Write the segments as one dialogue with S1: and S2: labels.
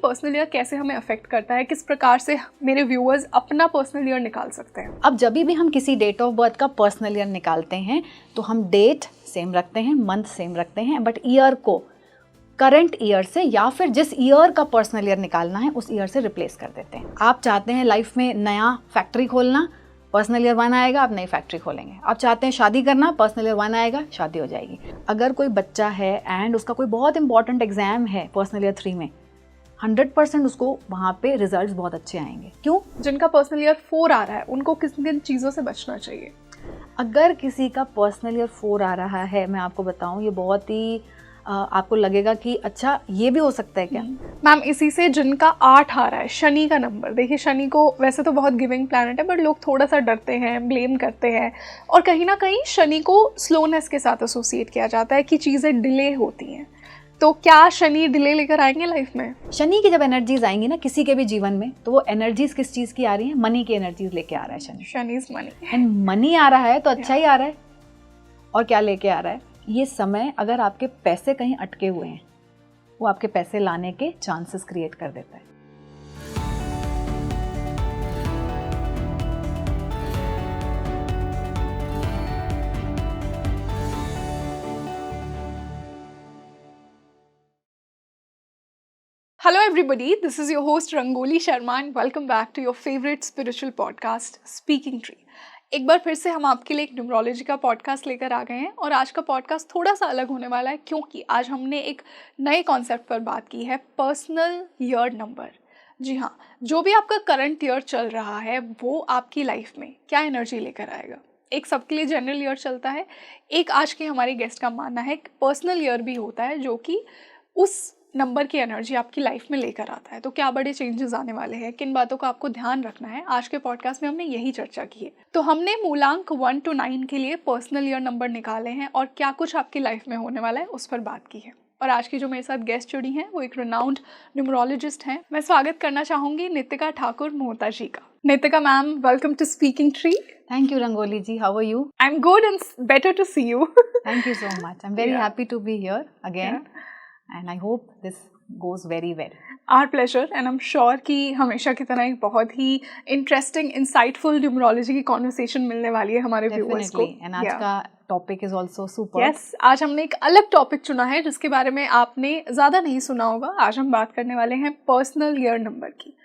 S1: Personal year कैसे हमें affect करता है, किस प्रकार से मेरे व्यूअर्स अपना पर्सनल ईयर निकाल सकते हैं।
S2: अब जब भी हम किसी डेट ऑफ बर्थ का पर्सनल ईयर निकालते हैं तो हम डेट सेम रखते हैं, मंथ सेम रखते हैं, बट ईयर को करंट ईयर से या फिर जिस ईयर का पर्सनल ईयर निकालना है उस ईयर से रिप्लेस कर देते हैं। आप चाहते हैं लाइफ में नया फैक्ट्री खोलना, पर्सनल ईयर 1 आएगा, आप नई फैक्ट्री खोलेंगे। आप चाहते हैं शादी करना, पर्सनल ईयर 1 आएगा, शादी हो जाएगी। अगर कोई बच्चा है एंड उसका कोई बहुत इंपॉर्टेंट एग्जाम है पर्सनल ईयर 3 में, 100% उसको वहाँ पे रिजल्ट्स बहुत अच्छे आएंगे। क्यों?
S1: जिनका पर्सनल ईयर 4 आ रहा है उनको किन किन चीज़ों से बचना चाहिए?
S2: अगर किसी का पर्सनल ईयर 4 आ रहा है, मैं आपको बताऊं, ये बहुत ही आपको लगेगा कि अच्छा ये भी हो सकता है क्या।
S1: मैम इसी से जिनका 8 आ रहा है, शनि का नंबर, देखिए शनि को वैसे तो बहुत गिविंग प्लैनेट है बट लोग थोड़ा सा डरते हैं, ब्लेम करते हैं, और कहीं ना कहीं शनि को स्लोनेस के साथ एसोसिएट किया जाता है कि चीज़ें डिले होती हैं। तो क्या शनि डिले लेकर आएंगे लाइफ में?
S2: शनि की जब एनर्जीज आएंगी ना किसी के भी जीवन में, तो वो एनर्जीज किस चीज़ की आ रही है? मनी की एनर्जीज लेके आ रहा है Shani.
S1: Shani is money,
S2: and money आ रहा है तो अच्छा ही आ रहा है। और क्या लेके आ रहा है? ये समय अगर आपके पैसे कहीं अटके हुए हैं, वो आपके पैसे लाने के चांसेस क्रिएट कर देता है।
S1: Hello everybody, this is your host Rangoli Sharma and welcome back to your favorite spiritual podcast Speaking Tree। एक बार फिर से हम आपके लिए एक न्यूमरोलॉजी का पॉडकास्ट लेकर आ गए हैं और आज का पॉडकास्ट थोड़ा सा अलग होने वाला है क्योंकि आज हमने एक नए कॉन्सेप्ट पर बात की है, पर्सनल ईयर नंबर। जी हाँ, जो भी आपका करंट ईयर चल रहा है वो आपकी लाइफ में क्या एनर्जी लेकर आएगा। एक सबके लिए जनरल ईयर चलता है, एक आज के हमारे गेस्ट का मानना है पर्सनल ईयर भी होता है जो कि उस नंबर की एनर्जी आपकी लाइफ में लेकर आता है। तो क्या बड़े चेंजेस आने वाले हैं, किन बातों का आपको ध्यान रखना है, आज के पॉडकास्ट में हमने यही चर्चा की है। तो हमने मूलांक 1 to 9 के लिए पर्सनल ईयर नंबर निकाले हैं और क्या कुछ आपकी लाइफ में होने वाला है उस पर बात की है। और आज की जो मेरे साथ गेस्ट जुड़ी हैं वो एक रिनाउंड न्यूमरोलॉजिस्ट हैं। मैं स्वागत करना चाहूंगी नितिका ठाकुर मोहता जी का। Nitika ma'am, welcome to Speaking Tree.
S2: Thank you Rangoli ji, how are you?
S1: I am good and better to see you.
S2: Thank you so much, I am very happy to be here again and I hope this goes very well.
S1: Our pleasure and I'm sure कि हमेशा की तरह एक बहुत ही interesting insightful numerology की conversation मिलने वाली है हमारे व्यूअर्स को।
S2: एंड आज का topic is also super.
S1: Yes, आज हमने एक अलग टॉपिक चुना है जिसके बारे में आपने ज़्यादा नहीं सुना होगा। आज हम बात करने वाले हैं पर्सनल ईयर नंबर की।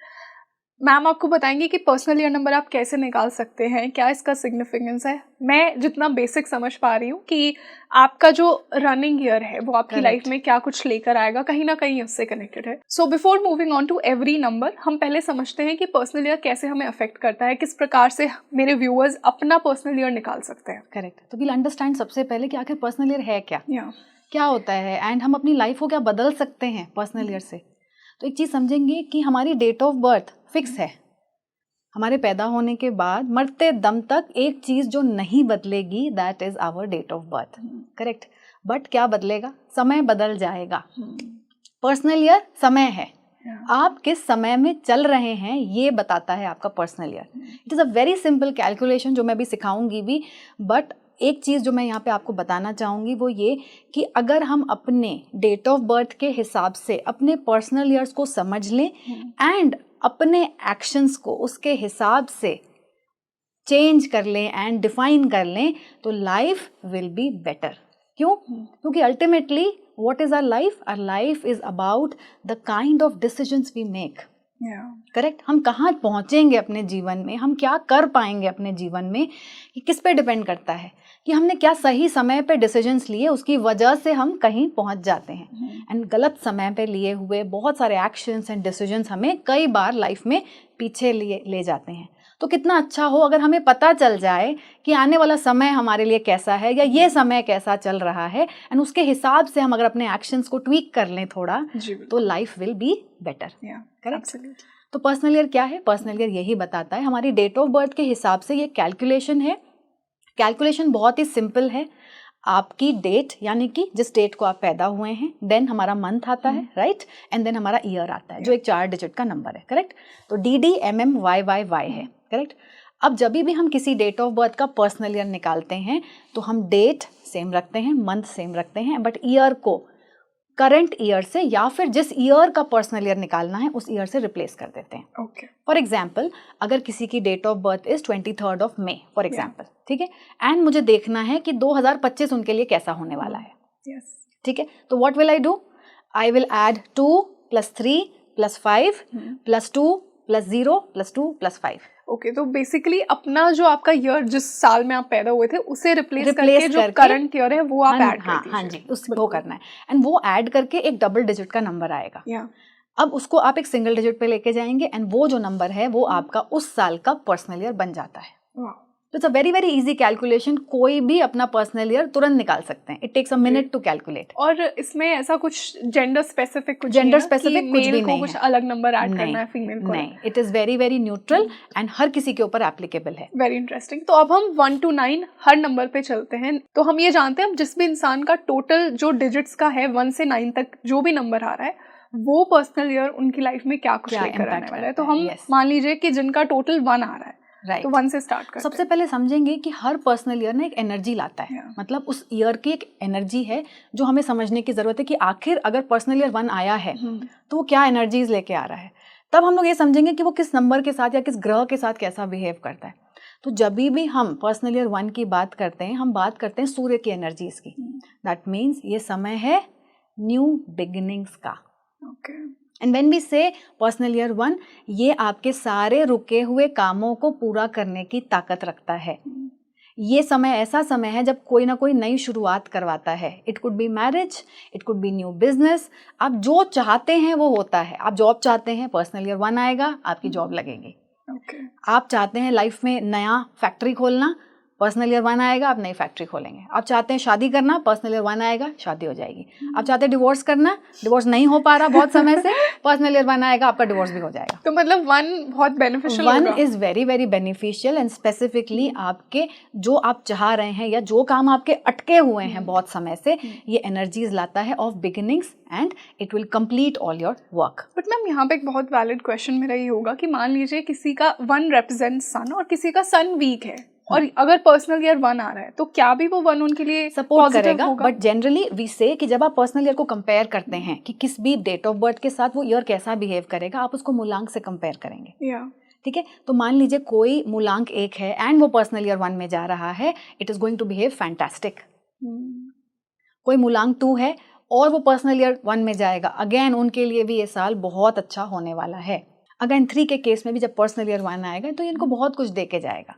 S1: मैम आपको बताएंगे कि पर्सनल ईयर नंबर आप कैसे निकाल सकते हैं, क्या इसका सिग्निफिकेंस है। मैं जितना बेसिक समझ पा रही हूँ कि आपका जो रनिंग ईयर है वो आपकी लाइफ में क्या कुछ लेकर आएगा, कहीं ना कहीं उससे कनेक्टेड है। So before moving on to every number, हम पहले समझते हैं कि पर्सनल ईयर कैसे हमें अफेक्ट करता है, किस प्रकार से मेरे व्यूअर्स अपना पर्सनल ईयर निकाल सकते हैं।
S2: करेक्ट। तो विल अंडरस्टैंड सबसे पहले कि आखिर पर्सनल ईयर है क्या,
S1: क्या
S2: होता है, एंड हम अपनी लाइफ को क्या बदल सकते हैं पर्सनल ईयर से। तो एक चीज़ समझेंगे कि हमारी डेट ऑफ बर्थ फिक्स है। हमारे पैदा होने के बाद मरते दम तक एक चीज़ जो नहीं बदलेगी, that is our date of birth. Correct. But क्या बदलेगा? समय बदल जाएगा। पर्सनल ईयर समय है, आप किस समय में चल रहे हैं ये बताता है आपका personal year. It is a very simple calculation जो मैं भी सिखाऊंगी भी। बट एक चीज़ जो मैं यहाँ पे आपको बताना चाहूँगी वो ये कि अगर हम अपने डेट ऑफ बर्थ के हिसाब से अपने पर्सनल ईयर्स को समझ लें एंड अपने एक्शंस को उसके हिसाब से चेंज कर लें एंड डिफाइन कर लें तो लाइफ विल बी बेटर। क्यों? क्योंकि ultimately what is our life? Our life is about the kind of decisions we make. Correct. हम कहाँ पहुँचेंगे अपने जीवन में, हम क्या कर पाएंगे अपने जीवन में, कि किस पे डिपेंड करता है कि हमने क्या सही समय पे डिसीजंस लिए, उसकी वजह से हम कहीं पहुँच जाते हैं। एंड गलत समय पे लिए हुए बहुत सारे एक्शंस एंड डिसीजंस हमें कई बार लाइफ में पीछे ले जाते हैं। तो कितना अच्छा हो अगर हमें पता चल जाए कि आने वाला समय हमारे लिए कैसा है या ये समय कैसा चल रहा है, एंड उसके हिसाब से हम अगर अपने एक्शंस को ट्वीक कर लें थोड़ा, तो life will be better. Correct. तो पर्सनल ईयर क्या है? पर्सनल ईयर यही बताता है, हमारी डेट ऑफ बर्थ के हिसाब से ये कैलकुलेशन है। कैलकुलेशन बहुत ही सिंपल है। आपकी डेट यानी कि जिस डेट को आप पैदा हुए हैं, देन हमारा मंथ आता है, राइट, एंड देन हमारा ईयर आता है जो एक 4 डिजिट का नंबर है। करेक्ट। तो DDMMYYY है। करेक्ट। अब जब भी हम किसी डेट ऑफ बर्थ का पर्सनल ईयर निकालते हैं तो हम डेट सेम रखते हैं, मंथ सेम रखते हैं, बट ईयर को करंट ईयर से या फिर जिस ईयर का पर्सनल ईयर निकालना है उस ईयर से रिप्लेस कर देते हैं।
S1: ओके।
S2: फॉर एग्जाम्पल, अगर किसी की date of birth is 23 of May for example, ठीक है, एंड मुझे देखना है कि 2025 उनके लिए कैसा होने वाला है।
S1: यस।
S2: ठीक है, तो what will I do? I will add 2 + 3 + 5 + 2 + 0 + 2 + 5।
S1: Okay, तो बेसिकली अपना जो आपका ईयर जिस साल में आप पैदा हुए थे उसे रिप्लेस करके जो करंट ईयर है वो आप ऐड कर दीजिए।
S2: हाँ जी, उसको करना है, एंड वो ऐड करके एक डबल डिजिट का नंबर आएगा। अब उसको आप एक सिंगल डिजिट पे लेके जाएंगे एंड वो जो नंबर है वो आपका उस साल का पर्सनल ईयर बन जाता है। तो it's a very very easy calculation, कोई भी अपना पर्सनल ईयर तुरंत निकाल सकते हैं। It takes a minute to calculate.
S1: और इसमें ऐसा कुछ जेंडर स्पेसिफिक कुछ
S2: भी नहीं
S1: कुछ
S2: है,
S1: अलग नंबर ऐड करना है फीमेल को?
S2: नहीं, it is very very neutral and हर किसी के ऊपर एप्लीकेबल है।
S1: Very interesting. तो अब हम 1 to 9 हर नंबर पे चलते हैं। तो हम ये जानते हैं जिस भी इंसान का टोटल जो डिजिट्स का है 1 से 9 तक जो भी नंबर आ रहा है वो पर्सनल ईयर उनकी लाइफ में क्या कुछ लेकर आने वाला है। तो हम मान लीजिए कि जिनका टोटल 1 आ रहा है,
S2: राइट,
S1: तो 1 से स्टार्ट करते हैं।
S2: सबसे पहले समझेंगे कि हर पर्सनल ईयर ना एक एनर्जी लाता है। मतलब उस ईयर की एक एनर्जी है जो हमें समझने की जरूरत है कि आखिर अगर पर्सनल ईयर 1 आया है तो वो क्या एनर्जीज लेके आ रहा है। तब हम लोग ये समझेंगे कि वो किस नंबर के साथ या किस ग्रह के साथ कैसा बिहेव करता है। तो जब भी हम पर्सनल ईयर 1 की बात करते हैं, हम बात करते हैं सूर्य की एनर्जीज की। दैट मीन्स ये समय है न्यू बिगिनिंग्स का। एंड व्हेन वी से पर्सनल ईयर 1, ये आपके सारे रुके हुए कामों को पूरा करने की ताकत रखता है। ये समय ऐसा समय है जब कोई ना कोई नई शुरुआत करवाता है। It could B marriage, it could B new business. आप जो चाहते हैं वो होता है। आप जॉब चाहते हैं, पर्सनल ईयर 1 आएगा, आपकी जॉब लगेगी। आप चाहते हैं लाइफ में नया फैक्ट्री खोलना, पर्सनल ईयर 1 आएगा, आप नई फैक्ट्री खोलेंगे। आप चाहते हैं शादी करना, पर्सनल ईयर 1 आएगा, शादी हो जाएगी। आप चाहते हैं डिवोर्स करना, डिवोर्स नहीं हो पा रहा बहुत समय से, पर्सनल ईयर 1 आएगा, आपका डिवोर्स भी हो जाएगा।
S1: तो मतलब 1 बहुत बेनिफिशियल होगा।
S2: 1 is very very beneficial and specifically आपके जो आप चाह रहे हैं या जो काम आपके अटके हुए हैं बहुत समय से, ये एनर्जीज लाता है of beginnings and it will complete all your work.
S1: But ma'am यहाँ पे एक बहुत वैलिड क्वेश्चन मेरा ये होगा कि मान लीजिए किसी का 1 रिप्रेजेंट सन और किसी का सन वीक है और अगर पर्सनल ईयर 1 आ रहा है तो क्या भी वो 1 उनके लिए
S2: सपोर्ट करेगा? बट जनरली वी से कि जब आप पर्सनल ईयर को कंपेयर करते हैं कि किस भी डेट ऑफ बर्थ के साथ वो ईयर कैसा बिहेव करेगा, आप उसको मूलांक से कंपेयर करेंगे। ठीक है, तो मान लीजिए कोई मूलांक 1 है एंड वो पर्सनल ईयर 1 में जा रहा है, it is going to behave fantastic. कोई मूलांक 2 है और वो पर्सनल ईयर 1 में जाएगा, अगेन उनके लिए भी ये साल बहुत अच्छा होने वाला है। अगेन 3 के केस में भी जब पर्सनल ईयर 1 आएगा तो इनको बहुत कुछ दे के जाएगा।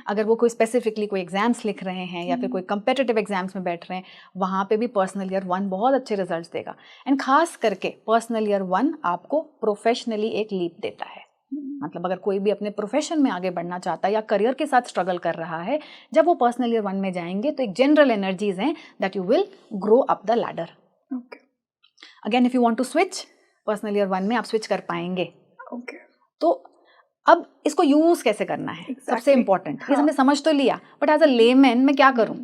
S2: अगर वो कोई स्पेसिफिकली कोई एग्जाम्स लिख रहे हैं या फिर कोई कंपेटिटिव एग्जाम्स में बैठ रहे हैं, वहाँ पे भी पर्सनल ईयर 1 बहुत अच्छे रिजल्ट्स देगा। एंड खास करके पर्सनल ईयर 1 आपको प्रोफेशनली एक लीप देता है। मतलब अगर कोई भी अपने प्रोफेशन में आगे बढ़ना चाहता है या करियर के साथ स्ट्रगल कर रहा है, जब वो पर्सनल ईयर 1 में जाएंगे तो एक जनरल एनर्जीज हैं that you will grow up the ladder. Again if you want to switch, personal year 1 में आप स्विच कर पाएंगे। तो अब इसको यूज कैसे करना है, सबसे इंपॉर्टेंट। ये हमने समझ तो लिया, बट एज अ लेमैन मैं क्या करूं?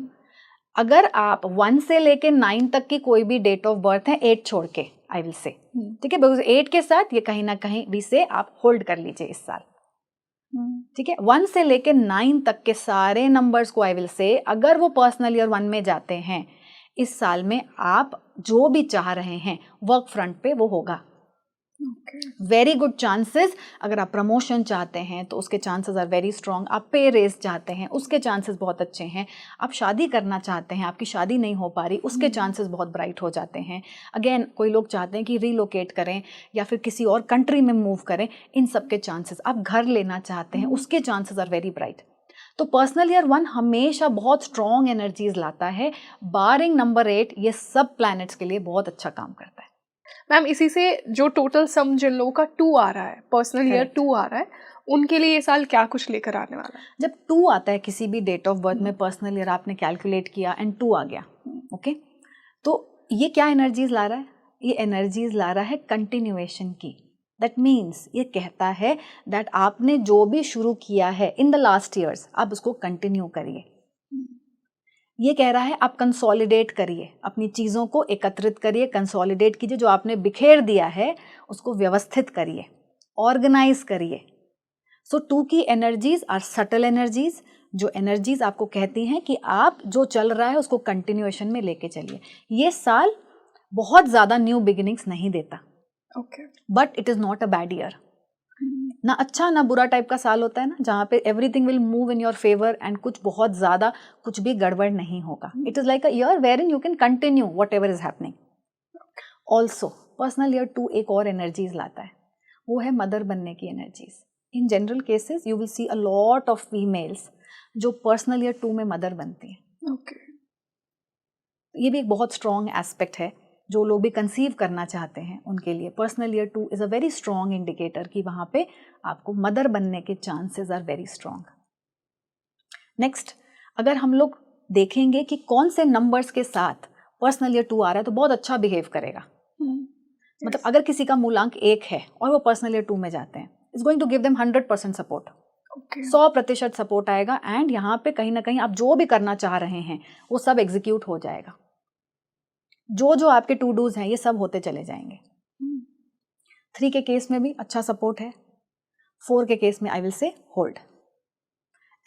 S2: अगर आप 1 से लेके 9 तक की कोई भी डेट ऑफ बर्थ है, 8 छोड़ के, आई विल से, ठीक है, बिकॉज 8 के साथ ये कहीं ना कहीं भी से आप होल्ड कर लीजिए इस साल। ठीक है, 1 से लेके 9 तक के सारे नंबर्स को आई विल से, अगर वो पर्सनल ईयर 1 में जाते हैं, इस साल में आप जो भी चाह रहे हैं वर्क फ्रंट पे वो होगा। Very good chances. अगर आप प्रमोशन चाहते हैं तो उसके चांसेस आर वेरी स्ट्रॉन्ग। आप पे रेस चाहते हैं, उसके चांसेस बहुत अच्छे हैं। आप शादी करना चाहते हैं, आपकी शादी नहीं हो पा रही, उसके चांसेस बहुत ब्राइट हो जाते हैं। अगेन कोई लोग चाहते हैं कि रीलोकेट करें या फिर किसी और कंट्री में मूव करें, इन सब के चांसेस। आप घर लेना चाहते हैं, उसके चांसेस आर वेरी ब्राइट। तो पर्सनल ईयर 1 हमेशा बहुत स्ट्रॉन्ग एनर्जीज लाता है। बारिंग नंबर 8, ये सब प्लैनेट्स के लिए बहुत अच्छा काम करता है।
S1: मैम इसी से जो टोटल सम जिन लोगों का 2 आ रहा है, पर्सनल ईयर 2 आ रहा है, उनके लिए ये साल क्या कुछ लेकर आने वाला है?
S2: जब 2 आता है किसी भी डेट ऑफ बर्थ में, पर्सनल ईयर आपने कैलकुलेट किया एंड 2 आ गया, ओके, तो ये क्या एनर्जीज ला रहा है? ये एनर्जीज ला रहा है कंटिन्यूएशन की। दैट मीन्स ये कहता है दैट आपने जो भी शुरू किया है इन द लास्ट ईयर्स, आप उसको कंटिन्यू करिए। ये कह रहा है आप कंसोलिडेट करिए, अपनी चीज़ों को एकत्रित करिए, कंसोलिडेट कीजिए, जो आपने बिखेर दिया है उसको व्यवस्थित करिए, ऑर्गेनाइज करिए। सो 2 की एनर्जीज आर सटल एनर्जीज, जो एनर्जीज आपको कहती हैं कि आप जो चल रहा है उसको कंटिन्यूएशन में लेके चलिए। ये साल बहुत ज़्यादा न्यू बिगिनिंग्स नहीं देता,
S1: okay.
S2: But it is not a bad year. ना अच्छा ना बुरा टाइप का साल होता है ना, जहाँ पे everything will move in your favour and कुछ बहुत ज़्यादा कुछ भी गड़बड़ नहीं होगा। It is like a year wherein you can continue whatever is happening. Also personal year 2 एक और एनर्जीज लाता है, वो है मदर बनने की energies. In general cases you will see a lot of females जो पर्सनल ईयर 2 में मदर बनती हैं।
S1: ओके।
S2: ये भी एक बहुत स्ट्रॉन्ग एस्पेक्ट है, जो लोग भी कंसीव करना चाहते हैं उनके लिए personal year 2 is a very strong indicator कि वहाँ पे आपको मदर बनने के chances are very strong. Next, अगर हम लोग देखेंगे कि कौन से नंबर्स के साथ पर्सनल ईयर 2 आ रहा है तो बहुत अच्छा बिहेव करेगा। मतलब अगर किसी का मूलांक 1 है और वो पर्सनल ईयर 2 में जाते हैं, it's going to give them 100% support. 100% support आएगा एंड यहाँ पे कहीं ना कहीं आप जो भी करना चाह रहे हैं वो सब एग्जीक्यूट हो जाएगा। जो जो आपके टू डूज हैं ये सब होते चले जाएंगे। 3 के केस में भी अच्छा सपोर्ट है। 4 के केस में आई विल से होल्ड।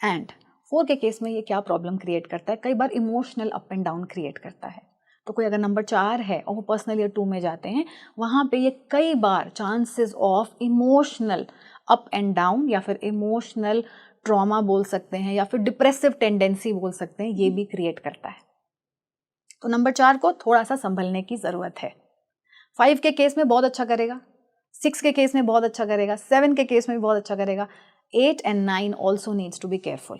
S2: एंड 4 के केस में ये क्या प्रॉब्लम क्रिएट करता है, कई बार emotional up and down create करता है। तो कोई अगर नंबर 4 है और वो पर्सनल ईयर 2 में जाते हैं, वहाँ पे ये कई बार chances of emotional up and down या फिर इमोशनल ट्रॉमा बोल सकते हैं या फिर डिप्रेसिव टेंडेंसी बोल सकते हैं, ये भी क्रिएट करता है। तो नंबर 4 को थोड़ा सा संभलने की ज़रूरत है। 5 के केस में बहुत अच्छा करेगा, 6 के केस में बहुत अच्छा करेगा, 7 के केस में भी बहुत अच्छा करेगा। 8 and 9 also needs to be careful.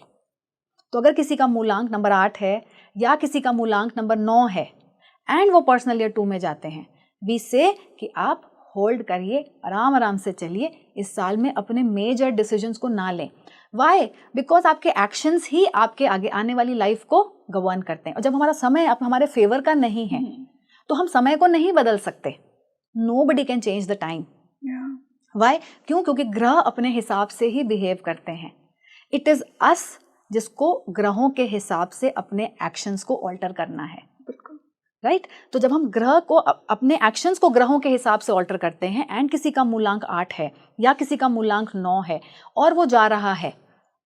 S2: तो अगर किसी का मूलांक नंबर 8 है या किसी का मूलांक नंबर 9 है एंड वो पर्सनल ईयर 2 में जाते हैं, वी से कि आप होल्ड करिए, आराम आराम से चलिए, इस साल में अपने मेजर डिसीजंस को ना लें। वाई? बिकॉज आपके एक्शंस ही आपके आगे आने वाली लाइफ को गवर्न करते हैं। और जब हमारा समय अब हमारे फेवर का नहीं है तो हम समय को नहीं बदल सकते। Nobody can change the time. Why? क्यों? क्योंकि ग्रह अपने हिसाब से ही बिहेव करते हैं। इट इज अस जिसको ग्रहों के हिसाब से अपने एक्शंस को ऑल्टर करना है। राइट? तो जब हम ग्रह को अपने एक्शंस को ग्रहों के हिसाब से ऑल्टर करते हैं एंड किसी का मूलांक 8 है या किसी का मूलांक 9 है और वो जा रहा है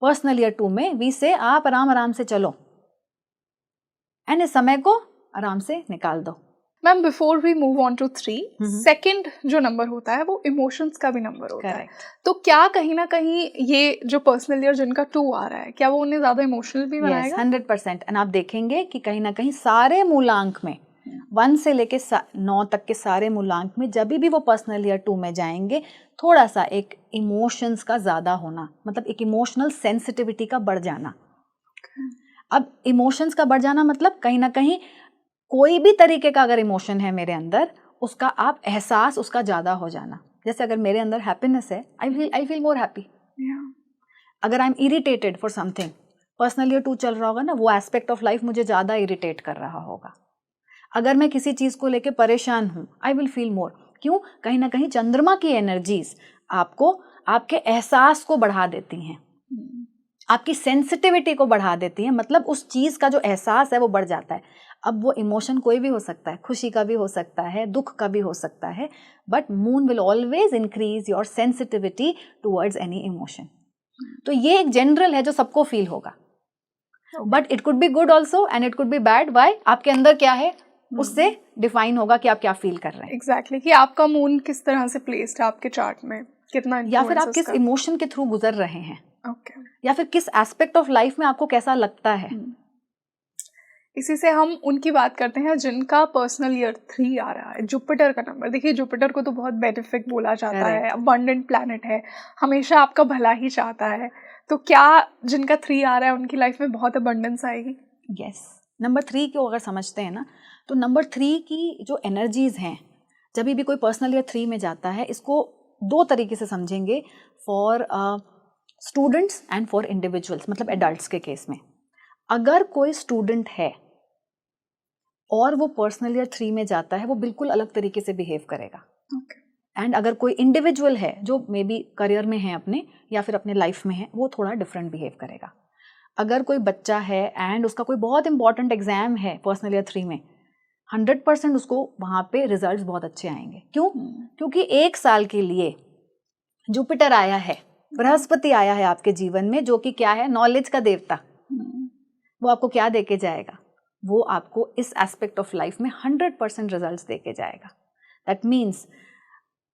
S2: पर्सनल ईयर 2 में, वी से आप आराम आराम से चलो एंड इस समय को आराम से निकाल दो।
S1: Ma'am, before we move on to 3, second जो नंबर होता है वो इमोशंस का भी नंबर होता है। तो क्या कहीं ना कहीं ये जो पर्सनल ईयर जिनका 2 आ रहा है, क्या वो उन्हें ज्यादा इमोशनल भी बनाएगा?
S2: 100%। एंड आप देखेंगे कि कहीं ना कहीं सारे मूलांक में 1 से लेके 9 तक के सारे मूलांक में जब भी वो पर्सनल ईयर 2 में जाएंगे, थोड़ा सा एक इमोशंस का ज़्यादा होना, मतलब एक इमोशनल सेंसिटिविटी का बढ़ जाना। अब इमोशंस का बढ़ जाना मतलब कहीं ना कहीं कोई भी तरीके का अगर इमोशन है मेरे अंदर, उसका आप एहसास उसका ज़्यादा हो जाना। जैसे अगर मेरे अंदर हैप्पीनेस है, आई फील मोर हैप्पी। अगर I am irritated for something, personal year 2 चल रहा होगा ना, वो एस्पेक्ट ऑफ लाइफ मुझे ज़्यादा इरिटेट कर रहा होगा। अगर मैं किसी चीज़ को लेके परेशान हूँ, आई विल फील मोर। क्यों? कहीं ना कहीं चंद्रमा की एनर्जीज आपको आपके एहसास को बढ़ा देती हैं, आपकी सेंसिटिविटी को बढ़ा देती हैं। मतलब उस चीज़ का जो एहसास है वो बढ़ जाता है। अब वो इमोशन कोई भी हो सकता है, खुशी का भी हो सकता है, दुख का भी हो सकता है, but moon will always increase your sensitivity towards any emotion. तो ये एक जनरल है जो सबको फील होगा, but it could be good also and it could be bad. Why? आपके अंदर क्या है उससे डिफाइन होगा कि आप क्या फील कर रहे हैं।
S1: एग्जैक्टली, कि आपका मून किस तरह से प्लेस्ड है आपके चार्ट में, कितना,
S2: या फिर आप किस इमोशन के थ्रू गुजर रहे हैं, या फिर किस एस्पेक्ट ऑफ लाइफ में आपको कैसा लगता है।
S1: इसी से हम उनकी बात करते हैं जिनका पर्सनल ईयर 3 आ रहा है। जुपिटर का नंबर, देखिए जुपिटर को तो बहुत बेनिफिक बोला जाता है, अबंडेंट प्लैनेट है, हमेशा आपका भला ही चाहता है। तो क्या जिनका 3 आ रहा है उनकी लाइफ में बहुत अबंडेंस आएगी?
S2: यस। नंबर 3 को अगर समझते हैं ना, तो नंबर 3 की जो एनर्जीज हैं, जब भी कोई पर्सनल ईयर 3 में जाता है, इसको 2 तरीके से समझेंगे, for students and for individuals, मतलब एडल्ट्स के केस में। अगर कोई स्टूडेंट है और वो पर्सनल ईयर 3 में जाता है, वो बिल्कुल अलग तरीके से बिहेव करेगा। एंड अगर कोई इंडिविजुअल है जो मे बी करियर में है अपने या फिर अपने लाइफ में है, वो थोड़ा डिफरेंट बिहेव करेगा। अगर कोई बच्चा है एंड उसका कोई बहुत इंपॉर्टेंट एग्जाम है पर्सनल ईयर 3 में, 100% उसको वहाँ पे रिजल्ट्स बहुत अच्छे आएंगे। क्यों? क्योंकि 1 साल के लिए जुपिटर आया है, बृहस्पति आया है आपके जीवन में, जो कि क्या है, नॉलेज का देवता। वो आपको क्या दे के जाएगा? वो आपको इस एस्पेक्ट ऑफ लाइफ में 100% रिजल्ट्स दे के जाएगा। दैट मीन्स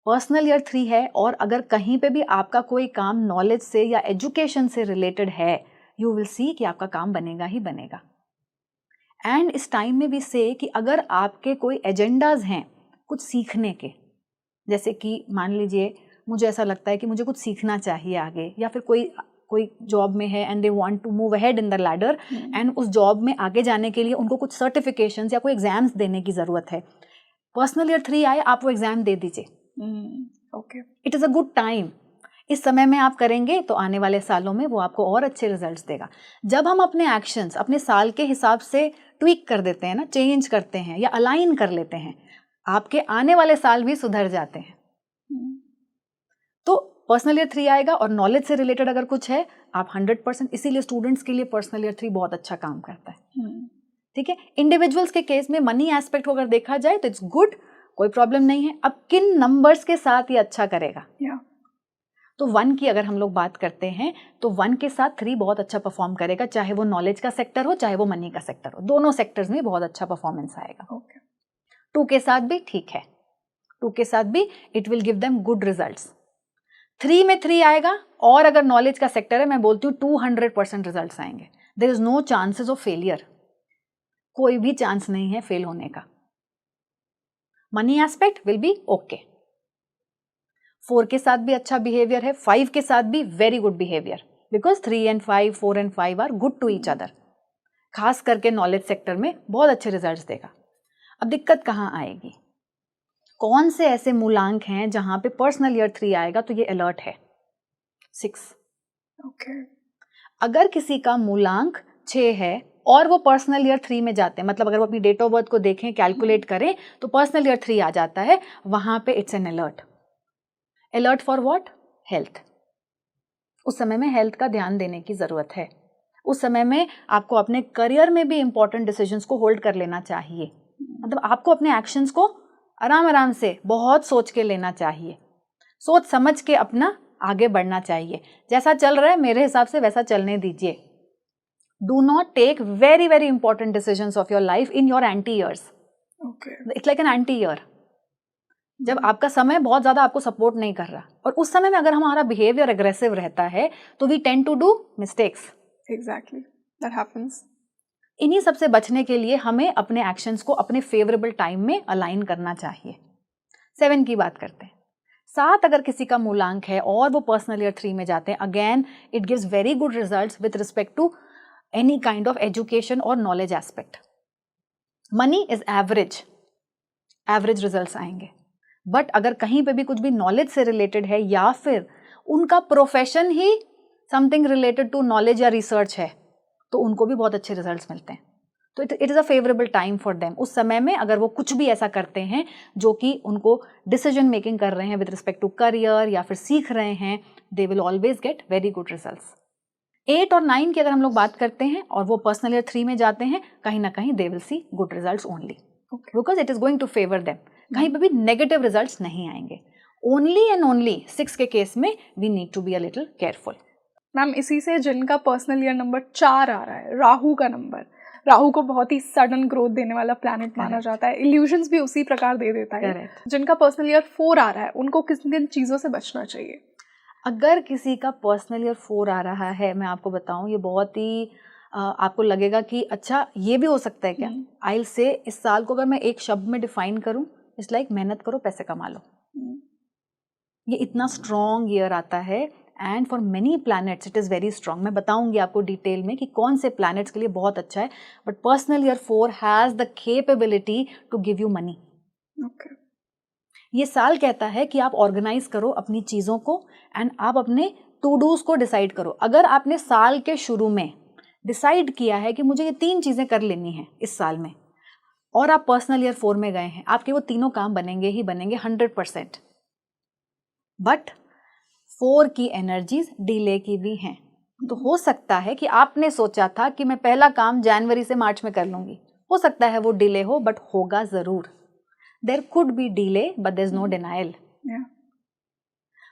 S2: पर्सनल ईयर 3 है और अगर कहीं पे भी आपका कोई काम नॉलेज से या एजुकेशन से रिलेटेड है, यू विल सी कि आपका काम बनेगा ही बनेगा। एंड इस टाइम में भी से कि अगर आपके कोई एजेंडाज हैं कुछ सीखने के, जैसे कि मान लीजिए मुझे ऐसा लगता है कि मुझे कुछ सीखना चाहिए आगे, या फिर कोई जॉब में है and they want to move ahead in the ladder and उस जॉब में आगे जाने के लिए उनको कुछ सर्टिफिकेशंस या कोई एग्जाम्स देने की ज़रूरत है। पर्सनल ईयर 3 आए, आप वो एग्जाम दे दीजिए।
S1: Okay,
S2: it is a good time. इस समय में आप करेंगे तो आने वाले सालों में वो आपको और अच्छे रिजल्ट्स देगा। जब हम अपने एक्शंस अपने साल के हिसाब से ट्वीक कर देते हैं ना, चेंज करते हैं या अलाइन कर लेते हैं, आपके आने वाले साल भी सुधर जाते हैं। तो पर्सनल ईयर 3 आएगा और नॉलेज से रिलेटेड अगर कुछ है, आप 100%, इसीलिए स्टूडेंट्स के लिए पर्सनल ईयर 3 बहुत अच्छा काम करता है। ठीक है, इंडिविजुअल्स के केस में मनी एस्पेक्ट को अगर देखा जाए तो इट्स गुड, कोई प्रॉब्लम नहीं है। अब किन नंबर्स के साथ ये अच्छा करेगा? तो 1 की अगर हम लोग बात करते हैं तो 1 के साथ 3 बहुत अच्छा परफॉर्म करेगा, चाहे वो नॉलेज का सेक्टर हो चाहे वो मनी का सेक्टर हो, दोनों सेक्टर्स में बहुत अच्छा परफॉर्मेंस आएगा। 2 के साथ भी ठीक है, 2 के साथ भी it will give them good results. 3 में 3 आएगा और अगर नॉलेज का सेक्टर है, मैं बोलती हूँ 200% रिजल्ट्स आएंगे। There is no chances of failure, कोई भी चांस नहीं है फेल होने का। Money aspect will be okay. 4 के साथ भी अच्छा बिहेवियर है, 5 के साथ भी very good behaviour, because 3 and 5, 4 and 5 are good to each other. खास करके नॉलेज सेक्टर में बहुत अच्छे रिजल्ट्स देगा। अब दिक्कत कहाँ आएगी? कौन से ऐसे मूलांक हैं जहां पे पर्सनल ईयर 3 आएगा तो ये अलर्ट है? 6।
S1: ओके,
S2: अगर किसी का मूलांक 6 है और वो पर्सनल ईयर 3 में जाते हैं, मतलब अगर वो अपनी डेट ऑफ बर्थ को देखें, कैलकुलेट करें तो पर्सनल ईयर 3 आ जाता है, वहां पे it's an alert. Alert for what? Health. उस समय में हेल्थ का ध्यान देने की जरूरत है। उस समय में आपको अपने करियर में भी इंपॉर्टेंट डिसीजंस को होल्ड कर लेना चाहिए। मतलब आपको अपने एक्शंस को आराम आराम से बहुत सोच के लेना चाहिए, सोच समझ के अपना आगे बढ़ना चाहिए। जैसा चल रहा है मेरे हिसाब से वैसा चलने दीजिए। Do not take very very important decisions of your life in your anti years. It's like an anti year, जब आपका समय बहुत ज्यादा आपको सपोर्ट नहीं कर रहा, और उस समय में अगर हमारा बिहेवियर एग्रेसिव रहता है तो we tend to do mistakes.
S1: Exactly, that happens.
S2: इन्हीं सबसे बचने के लिए हमें अपने एक्शंस को अपने फेवरेबल टाइम में अलाइन करना चाहिए। 7 की बात करते हैं। 7 अगर किसी का मूलांक है और वो पर्सनल ईयर 3 में जाते हैं, again it gives very good results with respect to any kind of education और knowledge aspect. Money is average, average results आएंगे। बट अगर कहीं पे भी कुछ भी नॉलेज से रिलेटेड है या फिर उनका प्रोफेशन ही समथिंग रिलेटेड टू नॉलेज या रिसर्च है, तो उनको भी बहुत अच्छे रिजल्ट्स मिलते हैं। तो it is a favourable time for them. उस समय में अगर वो कुछ भी ऐसा करते हैं जो कि उनको डिसीजन मेकिंग कर रहे हैं विद रिस्पेक्ट टू करियर या फिर सीख रहे हैं, they will always get very good results. 8 और 9 की अगर हम लोग बात करते हैं और वो पर्सनल ईयर 3 में जाते हैं, कहीं ना कहीं they will see good results only, because it is going to favour them. कहीं पे भी नेगेटिव रिजल्ट्स नहीं आएंगे। ओनली एंड ओनली 6 के केस में we need to be a little careful.
S1: Ma'am, इसी से जिनका पर्सनल ईयर नंबर 4 आ रहा है, राहु का नंबर, राहु को बहुत ही सडन ग्रोथ देने वाला प्लैनेट माना जाता है, इल्यूजन्स भी उसी प्रकार दे देता है।
S2: Correct.
S1: जिनका पर्सनल ईयर 4 आ रहा है, उनको किन किन चीज़ों से बचना चाहिए?
S2: अगर किसी का पर्सनल ईयर 4 आ रहा है, मैं आपको बताऊं, ये बहुत ही आपको लगेगा कि अच्छा ये भी हो सकता है क्या। आई विल से, इस साल को अगर मैं एक शब्द में डिफाइन करूं, इट्स लाइक मेहनत करो पैसे कमा लो। ये इतना स्ट्रॉन्ग ईयर आता है and for many planets it is very strong. मैं बताऊंगी आपको डिटेल में कि कौन से प्लैनेट्स के लिए बहुत अच्छा है। But personal year 4 has the capability to give you money. ये साल कहता है कि आप ऑर्गेनाइज करो अपनी चीज़ों को एंड आप अपने टू डूज को डिसाइड करो। अगर आपने साल के शुरू में डिसाइड किया है कि मुझे ये 3 चीज़ें कर लेनी है इस साल में, और आप पर्सनल ईयर 4 में गए हैं, आपके वो तीनों काम बनेंगे ही बनेंगे 100%। बट 4 की एनर्जीज डिले की भी हैं, तो हो सकता है कि आपने सोचा था कि मैं पहला काम जनवरी से मार्च में कर लूंगी, हो सकता है वो डिले हो, बट होगा जरूर। There could be delay but there is no denial.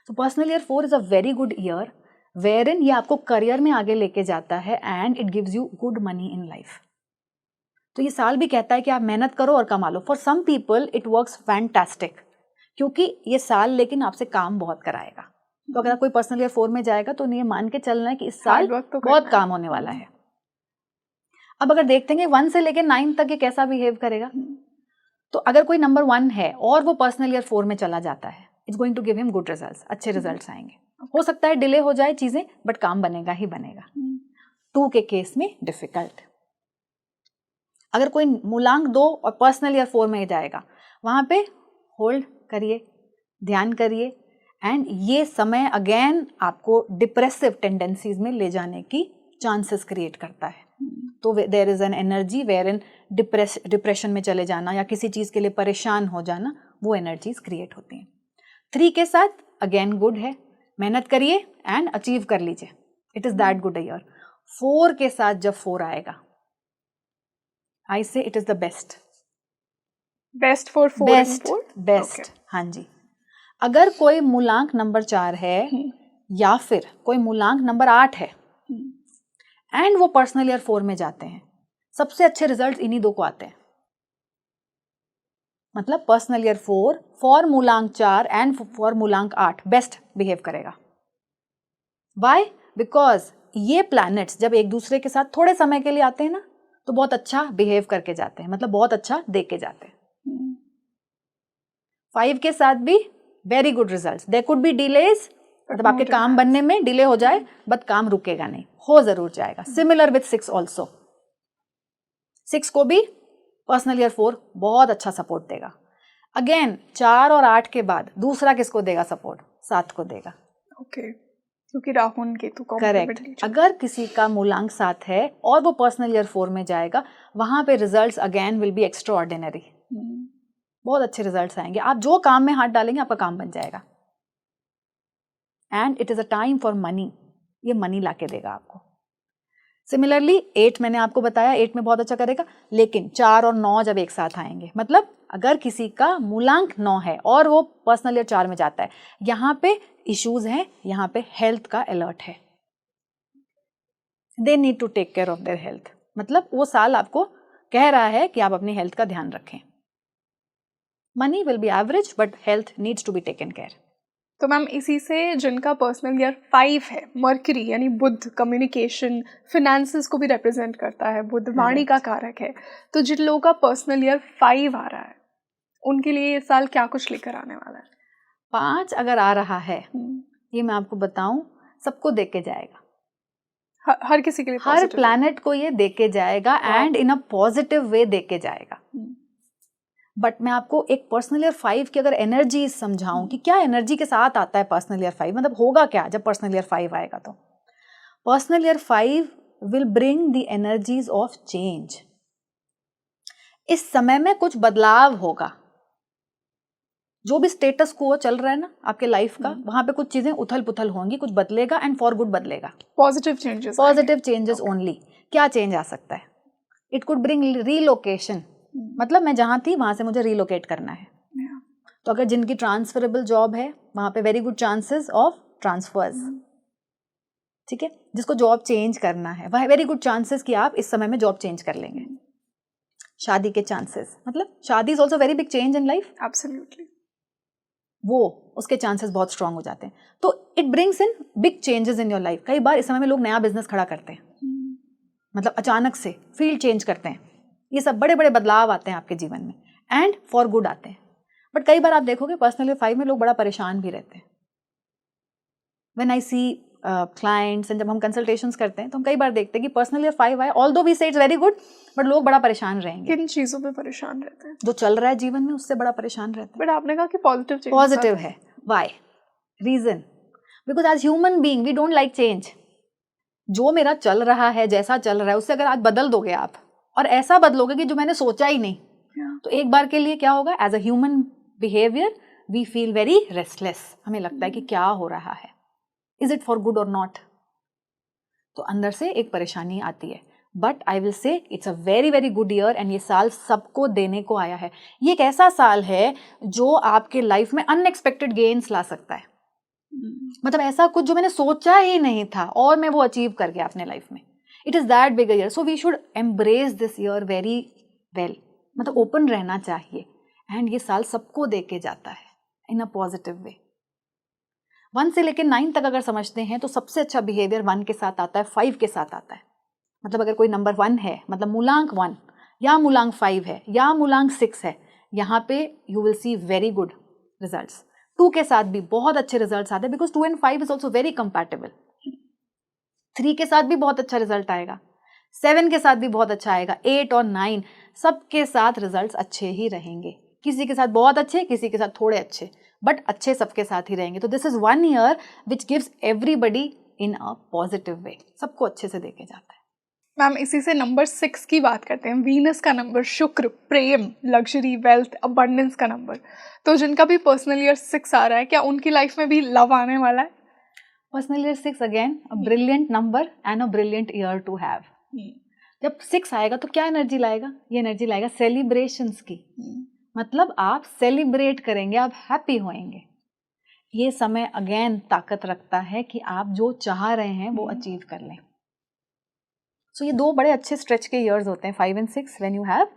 S2: So personal year 4 is a very good year wherein ये आपको करियर में आगे लेके जाता है and it gives you good money in life. तो ये साल भी कहता है कि आप मेहनत करो और कमा लो. For some people it works fantastic, क्योंकि ये साल लेकिन आपसे काम बहुत कराएगा. तो अगर कोई पर्सनल ईयर 4 में जाएगा तो ये मान के चलना है कि इस साल
S1: तो
S2: बहुत काम होने वाला है. अब अगर देखते हैं 1 से लेकर 9 तक ये कैसा बिहेव करेगा, तो अगर कोई नंबर 1 है और वो पर्सनल ईयर 4 में चला जाता है, it's going to give him good results, अच्छे रिजल्ट्स आएंगे. हो सकता है डिले हो जाए चीजें, बट काम बनेगा ही बनेगा. 2 के केस में डिफिकल्ट. अगर कोई मूलांक 2 और पर्सनल ईयर 4 में जाएगा, वहां पे होल्ड करिए, ध्यान करिए, एंड ये समय अगेन आपको डिप्रेसिव टेंडेंसीज में ले जाने की चांसेस क्रिएट करता है. तो there is an energy wherein depression में चले जाना या किसी चीज के लिए परेशान हो जाना, वो एनर्जीज क्रिएट होती हैं. 3 के साथ अगेन गुड है, मेहनत करिए एंड अचीव कर लीजिए, it is that good year. 4 के साथ जब 4 आएगा, आई से it is the best.
S1: Best for 4
S2: best. हाँ जी. अगर कोई मूलांक नंबर 4 है या फिर कोई मूलांक नंबर 8 है एंड वो पर्सनल ईयर 4 में जाते हैं, सबसे अच्छे रिजल्ट इन्हीं 2 को आते हैं. मतलब पर्सनल ईयर 4 फॉर मूलांक 4 एंड फॉर मूलांक 8 बेस्ट बिहेव करेगा. वाई? बिकॉज ये प्लैनेट्स जब एक दूसरे के साथ थोड़े समय के लिए आते हैं ना, तो बहुत अच्छा बिहेव करके जाते हैं, मतलब बहुत अच्छा दे के जाते हैं. 5 के साथ भी very good results. There could be delays, मतलब आपके काम बनने में डिले हो जाए, बट काम रुकेगा नहीं, हो जरूर जाएगा. Similar with 6 also. 6 को भी पर्सनल ईयर 4 बहुत अच्छा सपोर्ट देगा. अगेन 4 और 8 के बाद दूसरा किसको देगा सपोर्ट? 7 को देगा.
S1: ओके, क्योंकि राहु और केतु
S2: करेक्ट. अगर किसी का मूलांक 7 है और वो पर्सनल ईयर 4 में जाएगा, वहां पे results again will be extra ordinary. बहुत अच्छे रिजल्ट्स आएंगे. आप जो काम में हाथ डालेंगे आपका काम बन जाएगा. And it is a time for money. ये मनी लाके देगा आपको. सिमिलरली 8 मैंने आपको बताया 8 में बहुत अच्छा करेगा, लेकिन 4 और 9 जब एक साथ आएंगे, मतलब अगर किसी का मूलांक 9 है और वो पर्सनल ईयर 4 में जाता है, यहाँ पे इश्यूज हैं, यहाँ पे हेल्थ का अलर्ट है. They need to take care of their health. मतलब वो साल आपको कह रहा है कि आप अपनी हेल्थ का ध्यान रखें. Money will be average but health needs to be taken care.
S1: तो मैम इसी से जिनका पर्सनल ईयर 5 है, मर्करी यानी बुध कम्युनिकेशन फिनेंसेस को भी रिप्रेजेंट करता है, बुध वाणी का कारक है, तो जिन लोगों का पर्सनल ईयर 5 आ रहा है उनके लिए ये साल क्या कुछ लेकर आने वाला है?
S2: 5 अगर आ रहा है, ये मैं आपको बताऊं, सबको देख के जाएगा.
S1: हर किसी के लिए,
S2: हर प्लैनेट को ये देख के जाएगा and in a positive way देख के जाएगा. बट मैं आपको एक पर्सनल ईयर 5 की अगर एनर्जी समझाऊं कि क्या एनर्जी के साथ आता है पर्सनल ईयर 5, मतलब होगा क्या जब पर्सनल ईयर 5 आएगा. तो personal year 5 will bring the energies of change. इस समय में कुछ बदलाव होगा. जो भी स्टेटस को चल रहा है ना आपके लाइफ का, वहां पे कुछ चीजें उथल पुथल होंगी, कुछ बदलेगा एंड फॉर गुड बदलेगा.
S1: Positive
S2: changes only. क्या चेंज आ सकता है? It could bring relocation. मतलब मैं जहां थी वहां से मुझे रीलोकेट करना है. तो अगर जिनकी ट्रांसफरेबल जॉब है, वहां पे very good chances of transfers. ठीक है. जिसको जॉब चेंज करना है, वह वेरी गुड चांसेस कि आप इस समय में जॉब चेंज कर लेंगे. शादी के चांसेस, मतलब शादी is also very big change in life.
S1: Absolutely.
S2: वो उसके चांसेस बहुत स्ट्रांग हो जाते हैं. तो it brings in big changes in your life. कई बार इस समय में लोग नया बिजनेस खड़ा करते हैं, मतलब अचानक से फील्ड चेंज करते हैं. ये सब बड़े बड़े बदलाव आते हैं आपके जीवन में एंड फॉर गुड आते हैं. बट कई बार आप देखोगे पर्सनल ईयर 5 में लोग बड़ा परेशान भी रहते हैं. When I see clients and जब हम कंसल्टेशंस करते हैं तो हम कई बार देखते हैं कि पर्सनल ईयर 5 आए, ऑल्दो वी से इट्स वेरी गुड, बट लोग बड़ा परेशान रहेंगे.
S1: किन चीजों पे परेशान रहते हैं?
S2: जो चल रहा है जीवन में उससे बड़ा परेशान रहते हैं.
S1: बट आपने कहा कि
S2: पॉजिटिव है. Why? Reason, because as human being we don't like change. जो मेरा चल रहा है, जैसा चल रहा है, उससे अगर आज बदल दोगे आप और ऐसा बदलोगे कि जो मैंने सोचा ही नहीं, तो एक बार के लिए क्या होगा, as a human behaviour we feel very restless. हमें लगता है कि क्या हो रहा है, इज इट फॉर गुड और नॉट. तो अंदर से एक परेशानी आती है. But I will say it's a very very good year and ये साल सबको देने को आया है. ये एक ऐसा साल है जो आपके लाइफ में अनएक्सपेक्टेड गेन्स ला सकता है. मतलब ऐसा कुछ जो मैंने सोचा ही नहीं था और मैं वो अचीव कर गया अपने लाइफ में. It is that big a year. So we should embrace this year very well, मतलब ओपन रहना चाहिए। एंड ये साल सबको दे के जाता है इन अ पॉजिटिव वे। 1 से लेकर 9 तक अगर समझते हैं तो सबसे अच्छा बिहेवियर 1 के साथ आता है, 5 के साथ आता है। मतलब अगर कोई नंबर 1 है, मतलब मूलांक 1 या मूलांक 5 है या मूलांक 6 है, यहाँ पे you will see very good results. 2 के साथ भी बहुत अच्छे रिजल्ट्स आते हैं, because 2 and 5 is also very compatible. 3 के साथ भी बहुत अच्छा रिजल्ट आएगा, 7 के साथ भी बहुत अच्छा आएगा, 8 और 9 सबके साथ रिजल्ट्स अच्छे ही रहेंगे। किसी के साथ बहुत अच्छे, किसी के साथ थोड़े अच्छे, बट अच्छे सबके साथ ही रहेंगे। तो this is 1 year which gives everybody in a positive way, सबको अच्छे से देके जाता है।
S1: मैम इसी से नंबर 6 की बात करते हैं, वीनस का नंबर, शुक्र, प्रेम, लग्जरी, वेल्थ, अबंडेंस का नंबर। तो जिनका भी पर्सनल ईयर 6 आ रहा है, क्या उनकी लाइफ में भी लव आने वाला है?
S2: Personal year 6 again a brilliant number and a brilliant year to have. जब 6 आएगा तो क्या एनर्जी लाएगा? ये एनर्जी लाएगा सेलिब्रेशंस की। मतलब आप सेलिब्रेट करेंगे, आप हैप्पी होएंगे। ये समय अगेन ताकत रखता है कि आप जो चाह रहे हैं वो अचीव कर लें। सो ये 2 बड़े अच्छे स्ट्रेच के ईयर्स होते हैं 5 and 6 व्हेन यू हैव।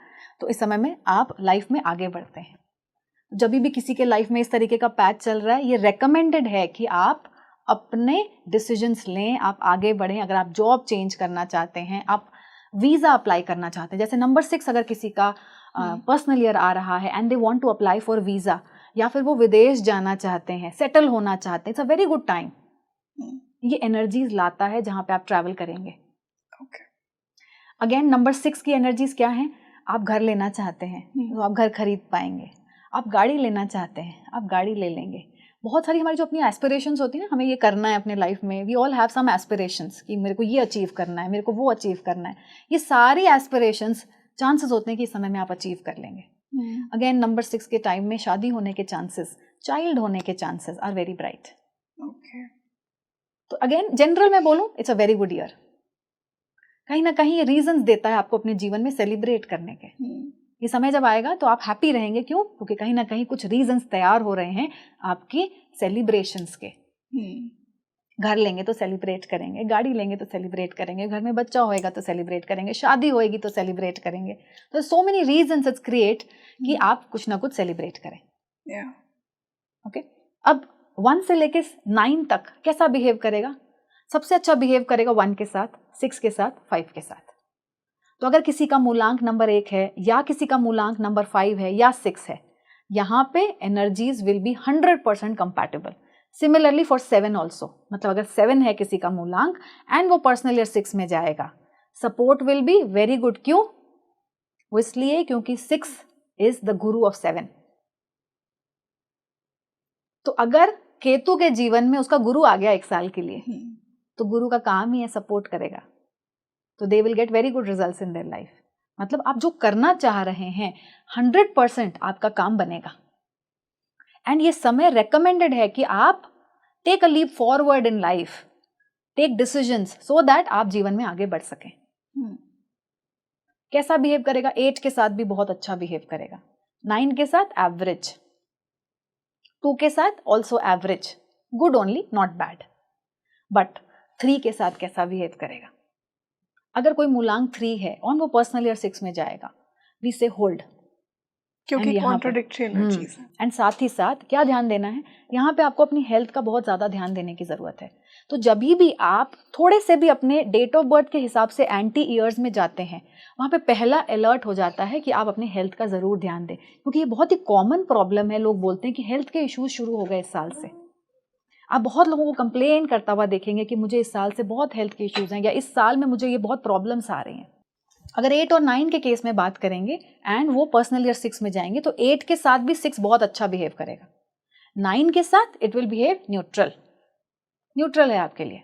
S2: तो इस समय में आप लाइफ में आगे बढ़ते हैं। जब भी किसी के लाइफ में इस तरीके का पैच चल रहा है, ये रेकमेंडेड है कि आप अपने डिसीजंस लें, आप आगे बढ़ें। अगर आप जॉब चेंज करना चाहते हैं, आप वीज़ा अप्लाई करना चाहते हैं, जैसे नंबर 6 अगर किसी का पर्सनल ईयर आ रहा है and they want to apply for visa, या फिर वो विदेश जाना चाहते हैं, सेटल होना चाहते हैं, it's a very good time. ये एनर्जीज लाता है जहाँ पे आप ट्रैवल करेंगे। अगेन नंबर 6 की एनर्जीज क्या हैं? आप घर लेना चाहते हैं तो आप घर खरीद पाएंगे, आप गाड़ी लेना चाहते हैं आप गाड़ी ले लेंगे। बहुत सारी हमारी जो अपनी एस्पिरेशंस होती है ना, हमें ये करना है अपने लाइफ में, we all have some aspirations कि मेरे को ये अचीव करना है, मेरे को वो अचीव करना है। ये सारी एस्पिरेशंस चांसेस होते हैं कि इस समय में आप अचीव कर लेंगे। अगेन नंबर 6 के टाइम में शादी होने के चांसेस, चाइल्ड होने के चांसेस आर वेरी ब्राइट। तो अगेन जनरल में बोलूं, it's a very good year. कहीं ना कहीं ये रीजंस देता है आपको अपने जीवन में सेलिब्रेट करने के। ये समय जब आएगा तो आप हैप्पी रहेंगे। क्यों? क्योंकि कहीं ना कहीं कुछ रीजंस तैयार हो रहे हैं आपकी सेलिब्रेशंस के। घर लेंगे तो सेलिब्रेट करेंगे, गाड़ी लेंगे तो सेलिब्रेट करेंगे, घर में बच्चा होएगा तो सेलिब्रेट करेंगे, शादी होएगी तो सेलिब्रेट करेंगे। तो so many reasons it's create कि आप कुछ ना कुछ सेलिब्रेट करें। ओके, अब 1 से लेके 9 तक कैसा बिहेव करेगा? सबसे अच्छा बिहेव करेगा 1 के साथ, 6 के साथ, 5 के साथ। तो अगर किसी का मूलांक नंबर 1 है या किसी का मूलांक नंबर 5 है या 6 है, यहाँ पे energies will be 100% compatible. Similarly for 7 also, मतलब अगर 7 है किसी का मूलांक एंड वो पर्सनल ईयर 6 में जाएगा, support will be very good. क्यों? वो इसलिए क्योंकि 6 इज द गुरु ऑफ 7। तो अगर केतु के जीवन में उसका गुरु आ गया 1 साल के लिए, तो गुरु का काम ही है सपोर्ट करेगा। तो they will get very good results in their life. मतलब आप जो करना चाह रहे हैं 100% आपका काम बनेगा। एंड ये समय रेकमेंडेड है कि आप take a leap forward in life, take decisions so that आप जीवन में आगे बढ़ सकें। कैसा बिहेव करेगा? 8 के साथ भी बहुत अच्छा बिहेव करेगा, 9 के साथ एवरेज, 2 के साथ also average, good only, not bad. But 3 के साथ कैसा बिहेव करेगा? अगर कोई मूलांक 3 है और वो पर्सनल ईयर 6 में जाएगा, वी से होल्ड,
S1: क्योंकि कॉन्ट्रडिक्टरी एनर्जीज है।
S2: एंड साथ ही साथ क्या ध्यान देना है, यहाँ पे आपको अपनी हेल्थ का बहुत ज़्यादा ध्यान देने की ज़रूरत है। तो जब भी आप थोड़े से भी अपने डेट ऑफ बर्थ के हिसाब से एंटी ईयर्स में जाते हैं, वहाँ पे पहला अलर्ट हो जाता है कि आप अपनी हेल्थ का ज़रूर ध्यान दें, क्योंकि ये बहुत ही कॉमन प्रॉब्लम है। लोग बोलते हैं कि हेल्थ के इश्यूज शुरू हो गए इस साल से। आप बहुत लोगों को कंप्लेन करता हुआ देखेंगे कि मुझे इस साल से बहुत हेल्थ के इश्यूज हैं, या इस साल में मुझे ये बहुत प्रॉब्लम्स आ रही हैं। अगर 8 और 9 के केस में बात करेंगे एंड वो पर्सनल ईयर 6 में जाएंगे, तो 8 के साथ भी 6 बहुत अच्छा बिहेव करेगा, 9 के साथ इट विल बिहेव न्यूट्रल है आपके लिए,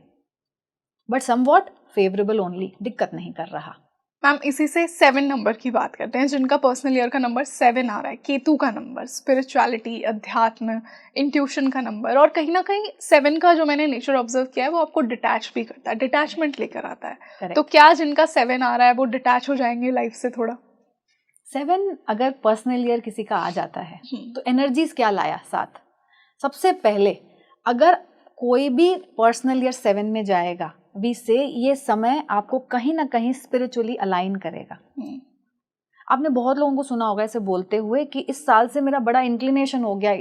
S2: बट समवॉट फेवरेबल ओनली, दिक्कत नहीं कर रहा।
S1: मैम इसी से 7 नंबर की बात करते हैं, जिनका पर्सनल ईयर का नंबर 7 आ रहा है, केतु का नंबर, स्पिरिचुअलिटी, अध्यात्म, इंट्यूशन का नंबर। और कहीं ना कहीं 7 का जो मैंने नेचर ऑब्जर्व किया है, वो आपको डिटैच भी करता है, डिटैचमेंट लेकर आता है।
S2: Correct.
S1: तो क्या जिनका 7 आ रहा है वो डिटैच हो जाएंगे लाइफ से थोड़ा?
S2: 7 अगर पर्सनल ईयर किसी का आ जाता है तो एनर्जीज क्या लाया साथ? सबसे पहले अगर कोई भी पर्सनल ईयर 7 में जाएगा, वी से ये समय आपको कहीं ना कहीं स्पिरिचुअली अलाइन करेगा। आपने बहुत लोगों को सुना होगा ऐसे बोलते हुए कि इस साल से मेरा बड़ा इंक्लिनेशन हो गया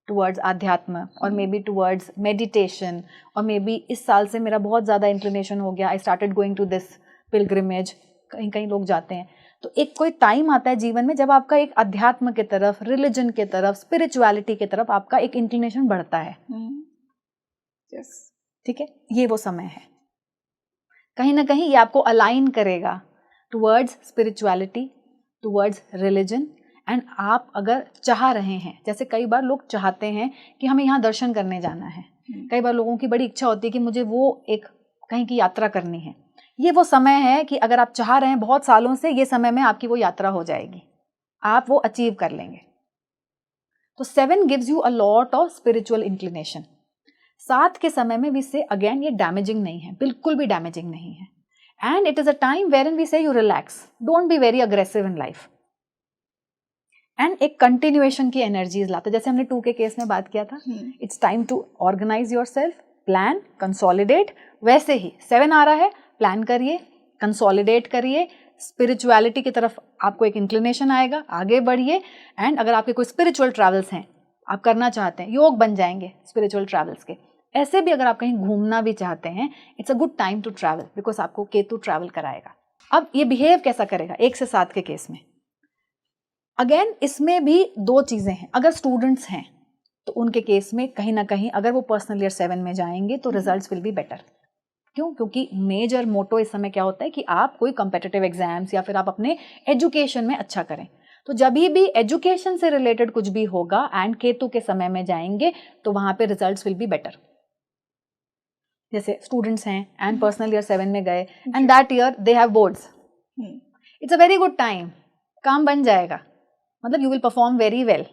S2: टुवर्ड्स आध्यात्म, और मे बी टुवर्ड्स मेडिटेशन, और मे बी इस साल से मेरा बहुत ज़्यादा इंक्लिनेशन हो गया, I started going to this pilgrimage, कहीं कहीं लोग जाते हैं। तो एक कोई टाइम आता है जीवन में जब आपका एक अध्यात्म के तरफ, रिलीजन के तरफ, स्पिरिचुअलिटी के तरफ आपका एक इंक्लिनेशन बढ़ता है।
S1: यस,
S2: ठीक है, ये वो समय है। कहीं ना कहीं ये आपको अलाइन करेगा towards spirituality, towards religion. And आप अगर चाह रहे हैं, जैसे कई बार लोग चाहते हैं कि हमें यहाँ दर्शन करने जाना है, कई बार लोगों की बड़ी इच्छा होती है कि मुझे वो एक कहीं की यात्रा करनी है, ये वो समय है कि अगर आप चाह रहे हैं बहुत सालों से, ये समय में आपकी वो यात्रा हो जाएगी, आप वो अचीव कर लेंगे। तो 7 gives you a lot of spiritual inclination. 7 के समय में वी से अगेन ये डैमेजिंग नहीं है, बिल्कुल भी डैमेजिंग नहीं है। And it is a time wherein we say you relax, don't be very aggressive in life. And एक कंटिन्यूएशन की एनर्जीज लाते, जैसे हमने 2 के केस में बात किया था, it's time to organize yourself, plan, consolidate. वैसे ही 7 आ रहा है, प्लान करिए, कंसोलिडेट करिए, स्पिरिचुअलिटी की तरफ आपको एक इंक्लिनेशन आएगा, आगे बढ़िए। एंड अगर आपके कोई स्पिरिचुअल ट्रैवल्स हैं, आप करना चाहते हैं, योग बन जाएंगे स्पिरिचुअल ट्रैवल्स के। ऐसे भी अगर आप कहीं घूमना भी चाहते हैं, it's a good time to travel, because आपको केतु ट्रैवल कराएगा। अब ये बिहेव कैसा करेगा 1 से 7 के केस में? अगेन इसमें भी 2 चीजें हैं। अगर स्टूडेंट्स हैं तो उनके केस में कहीं ना कहीं अगर वो पर्सनल ईयर 7 में जाएंगे तो रिजल्ट्स विल बी बेटर। क्यों? क्योंकि मेजर मोटो इस समय क्या होता है कि आप कोई कॉम्पिटिटिव एग्जाम्स या फिर आप अपने एजुकेशन में अच्छा करें। तो जब भी एजुकेशन से रिलेटेड कुछ भी होगा एंड केतु के समय में जाएंगे तो वहां पे रिजल्ट्स विल बी बेटर। जैसे स्टूडेंट्स हैं एंड पर्सनल ईयर 7 में गए and that year they have boards, it's a very good time, काम बन जाएगा, मतलब you will perform very well.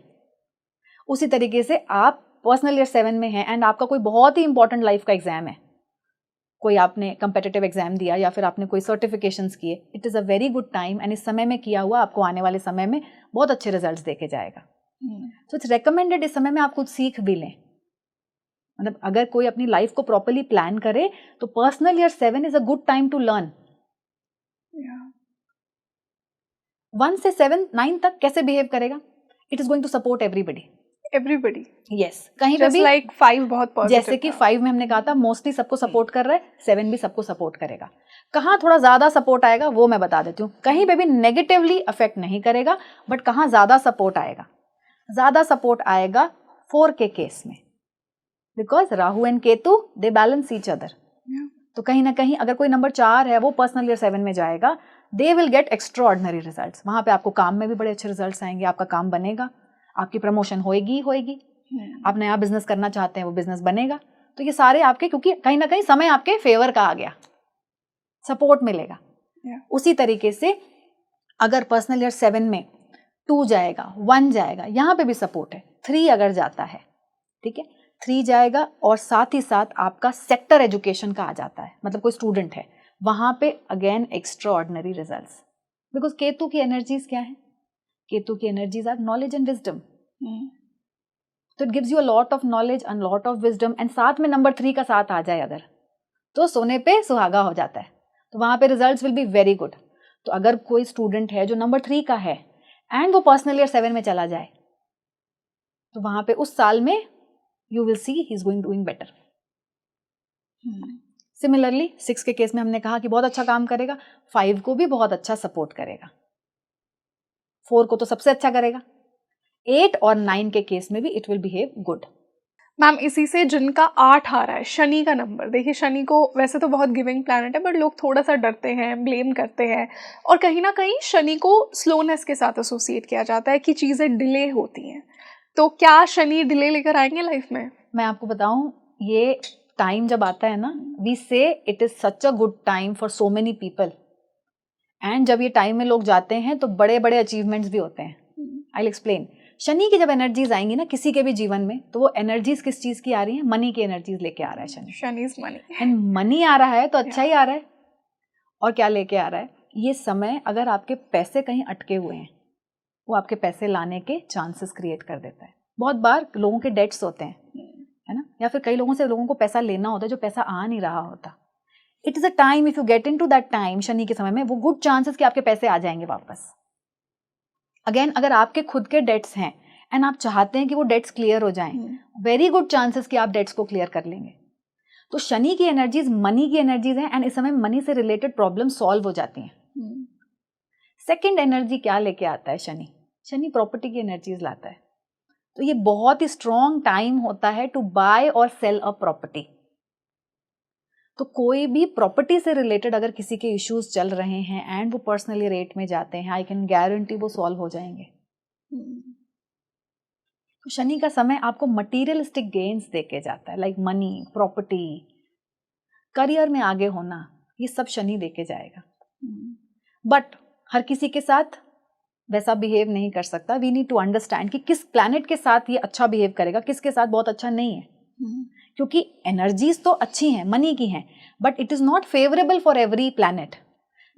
S2: उसी तरीके से आप पर्सनल ईयर 7 में हैं एंड आपका कोई बहुत ही इंपॉर्टेंट लाइफ का एग्जाम है, कोई आपने कंपेटिटिव एग्जाम दिया या फिर आपने कोई सर्टिफिकेशंस किए, it is a very good time and इस समय में किया हुआ आपको आने वाले समय में बहुत अच्छे रिजल्ट्स देके जाएगा। तो इट्स रिकमेंडेड इस समय में आप कुछ सीख भी लें। मतलब अगर कोई अपनी लाइफ को प्रॉपर्ली प्लान करे तो personal year 7 is a good time to learn. 1 से 7 9 तक कैसे बिहेव करेगा? It is going to support everybody. Yes, कहीं पे भी
S1: लाइक 5 बहुत पॉजिटिव,
S2: जैसे कि 5 में हमने कहा था मोस्टली सबको सपोर्ट कर रहा है, 7 भी सबको सपोर्ट करेगा। कहाँ थोड़ा ज्यादा सपोर्ट आएगा वो मैं बता देती हूँ। कहीं पे भी नेगेटिवली अफेक्ट नहीं करेगा, बट कहाँ ज्यादा सपोर्ट आएगा? ज्यादा सपोर्ट आएगा 4 के केस में, because Rahu and Ketu they balance each other. तो कहीं ना कहीं अगर कोई नंबर 4 है वो पर्सनल ईयर 7 में जाएगा, they will get extra ordinary results. वहां पे आपको काम में भी बड़े अच्छे रिजल्ट्स आएंगे, आपका काम बनेगा, आपकी प्रमोशन होएगी, आप नया बिजनेस करना चाहते हैं वो बिजनेस बनेगा। तो ये सारे आपके, क्योंकि कहीं ना कहीं समय आपके फेवर का आ गया, सपोर्ट मिलेगा। उसी तरीके से अगर पर्सनल ईयर 7 में 2 जाएगा, 1 जाएगा, यहाँ पे भी सपोर्ट है। 3 अगर जाता है, ठीक है, 3 जाएगा और साथ ही साथ आपका सेक्टर एजुकेशन का आ जाता है, मतलब कोई स्टूडेंट है, वहां पे again extraordinary results. Because Ketu की एनर्जीज क्या है? केतु की energies are knowledge and wisdom. तो it gives you a lot of knowledge and lot of wisdom, and साथ में नंबर 3 का साथ आ जाए अगर, तो सोने पे सुहागा हो जाता है। तो वहां पे results will be very good. तो अगर कोई स्टूडेंट है जो नंबर 3 का है एंड वो पर्सनल ईयर 7 में चला जाए, तो वहां पे उस साल में you will see he is going doing better. Similarly 6 के केस में हमने कहा कि बहुत अच्छा काम करेगा, 5 को भी बहुत अच्छा सपोर्ट करेगा, 4 को तो सबसे अच्छा करेगा, 8 और 9 के केस में भी it will behave good.
S1: Ma'am इसी से जिनका 8 आ रहा है, शनि का नंबर, देखिए शनि को वैसे तो बहुत गिविंग प्लैनेट है, बट लोग थोड़ा सा डरते हैं, ब्लेम करते हैं, और कहीं ना कहीं शनि को स्लोनेस के साथ एसोसिएट किया जाता है कि चीज़ें डिले होती हैं। तो क्या शनि डिले लेकर आएंगे लाइफ में?
S2: मैं आपको बताऊं, ये टाइम जब आता है ना, वी से it is such a good time for so many people, and जब ये टाइम में लोग जाते हैं तो बड़े बड़े अचीवमेंट्स भी होते हैं। I will explain. शनि की जब एनर्जीज आएंगी ना किसी के भी जीवन में, तो वो एनर्जीज किस चीज की आ रही है? मनी की एनर्जीज लेके आ रहा है Shani.
S1: Shani is money,
S2: and money आ रहा है तो अच्छा ही आ रहा है। और क्या लेके आ रहा है? ये समय अगर आपके पैसे कहीं अटके हुए हैं, वो आपके पैसे लाने के चांसेस क्रिएट कर देता है। बहुत बार लोगों के डेट्स होते हैं, है ना, या फिर कई लोगों से लोगों को पैसा लेना होता है जो पैसा आ नहीं रहा होता। It is a time, if you get into that time, Shani के समय में वो गुड चांसेस कि आपके पैसे आ जाएंगे वापस। अगेन अगर आपके खुद के डेट्स हैं एंड आप चाहते हैं कि वो डेट्स क्लियर हो जाएं, वेरी गुड चांसेस कि आप डेट्स को क्लियर कर लेंगे। तो शनि की एनर्जीज मनी की एनर्जीज हैं एंड इस समय मनी से रिलेटेड प्रॉब्लम सॉल्व हो जाती हैं। सेकंड एनर्जी क्या लेके आता है शनि? शनि प्रॉपर्टी की एनर्जीज लाता है। तो ये बहुत ही स्ट्रॉन्ग टाइम होता है टू बाय और सेल अ प्रॉपर्टी। तो कोई भी प्रॉपर्टी से रिलेटेड अगर किसी के इश्यूज चल रहे हैं एंड वो पर्सनली रेट में जाते हैं, आई कैन गारंटी वो सॉल्व हो जाएंगे। तो शनि का समय आपको मटीरियलिस्टिक गेन्स देके जाता है, लाइक मनी, प्रॉपर्टी, करियर में आगे होना, ये सब शनि देके जाएगा। बट हर किसी के साथ वैसा बिहेव नहीं कर सकता। वी नीड टू अंडरस्टैंड कि किस प्लैनेट के साथ ये अच्छा बिहेव करेगा, किसके साथ बहुत अच्छा नहीं है। क्योंकि एनर्जीज तो अच्छी हैं, मनी की हैं, but it is not favourable for every planet.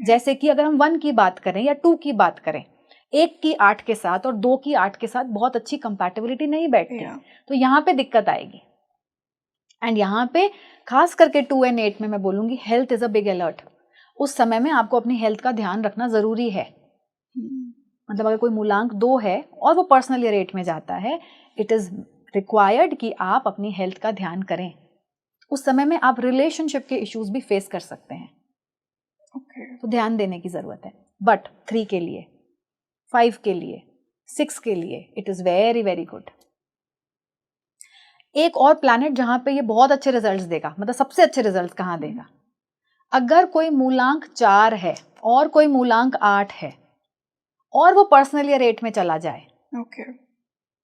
S2: जैसे कि अगर हम 1 की बात करें या 2 की बात करें, 1 की 8 के साथ और 2 की 8 के साथ बहुत अच्छी कंपैटिबिलिटी नहीं बैठती, तो यहाँ पे दिक्कत आएगी। एंड यहाँ पे खास करके 2 and 8 में मैं बोलूंगी health is a big alert. उस समय में आपको अपनी हेल्थ का ध्यान रखना जरूरी है। मतलब अगर कोई मूलांक 2 है और वो पर्सनल रेट में जाता है, इट इज रिक्वायर्ड कि आप अपनी हेल्थ का ध्यान करें। उस समय में आप रिलेशनशिप के इश्यूज भी फेस कर सकते हैं। तो ध्यान देने की जरूरत है। बट 3 के लिए, 5 के लिए, 6 के लिए it is very very good. एक और प्लैनेट जहां पे ये बहुत अच्छे रिजल्ट्स देगा, मतलब सबसे अच्छे रिजल्ट्स कहां देगा? अगर कोई मूलांक 4 है और कोई मूलांक 8 है और वो पर्सनली रेट में चला जाए,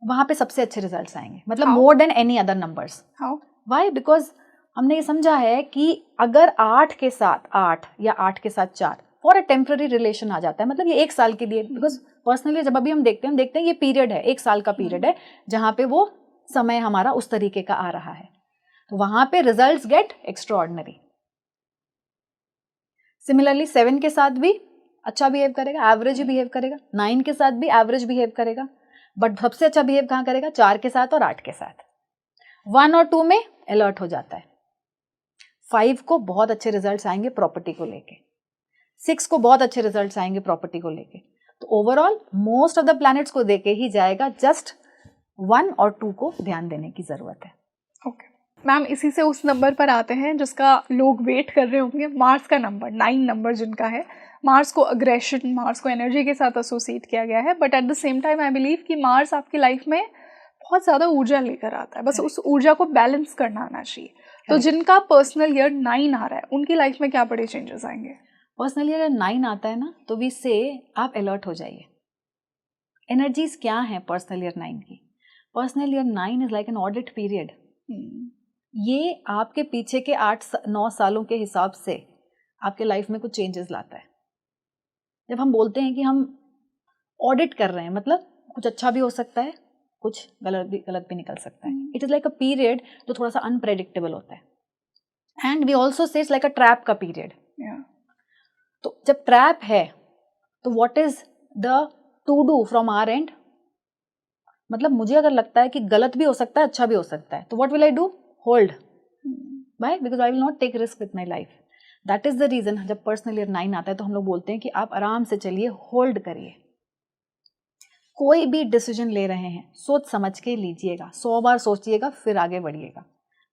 S2: वहां पे सबसे अच्छे रिजल्ट्स आएंगे, मतलब more than any other numbers. Why? Because हमने ये समझा है कि अगर 8 के साथ 8 या 8 के साथ 4 फॉर अ टेम्पररी रिलेशन आ जाता है, मतलब ये 1 साल के लिए, बिकॉज पर्सनली जब अभी हम देखते हैं ये पीरियड है, 1 साल का पीरियड है जहां पे वो समय हमारा उस तरीके का आ रहा है, तो वहां पे रिजल्ट्स गेट एक्स्ट्राऑर्डिनरी। सिमिलरली 7 के साथ भी अच्छा बिहेव करेगा, एवरेज बिहेव करेगा। 9 के साथ भी एवरेज बिहेव करेगा, बट सबसे अच्छा बिहेव कहां करेगा? 4 के साथ और 8 के साथ। 1 और 2 में अलर्ट हो जाता है। 5 को बहुत अच्छे रिजल्ट्स आएंगे प्रॉपर्टी को लेके, 6 को बहुत अच्छे रिजल्ट्स आएंगे प्रॉपर्टी को लेके। तो overall most of the planets को देके ही जाएगा, जस्ट 1 और 2 को ध्यान देने की जरूरत है।
S1: ओके मैम, इसी से उस नंबर पर आते हैं जिसका लोग वेट कर रहे होंगे, मार्स का नंबर, 9 नंबर जिनका है। मार्स को अग्रेशन, मार्स को एनर्जी के साथ एसोसिएट किया गया है, but at the same time I believe कि मार्स आपकी लाइफ में बहुत ज़्यादा ऊर्जा लेकर आता है, बस उस ऊर्जा को बैलेंस करना आना चाहिए। तो जिनका पर्सनल ईयर 9 आ रहा है, उनकी लाइफ में क्या बड़े चेंजेस आएंगे?
S2: पर्सनल ईयर 9 आता है ना, तो वी से आप अलर्ट हो जाइए। एनर्जीज क्या है पर्सनल ईयर 9 की? Personal year 9 is like an audit period. ये आपके पीछे के 8-9 सालों के हिसाब से आपके लाइफ में कुछ चेंजेस लाता है। जब हम बोलते हैं कि हम ऑडिट कर रहे हैं, मतलब कुछ अच्छा भी हो सकता है, कुछ गलत भी निकल सकता है। It is like a period जो थोड़ा सा अनप्रेडिक्टेबल होता है। And we also say it's like a trap का पीरियड। तो जब ट्रैप है तो what is the to do from our end? मतलब मुझे अगर लगता है कि गलत भी हो सकता है, अच्छा भी हो सकता है, तो what will I do? Hold. Why? Because I will not take risk with my life. That is the reason जब पर्सनल ईयर 9 आता है तो हम लोग बोलते हैं कि आप आराम से चलिए, होल्ड करिए। कोई भी डिसीजन ले रहे हैं सोच समझ के लीजिएगा, 100 बार सोचिएगा फिर आगे बढ़िएगा।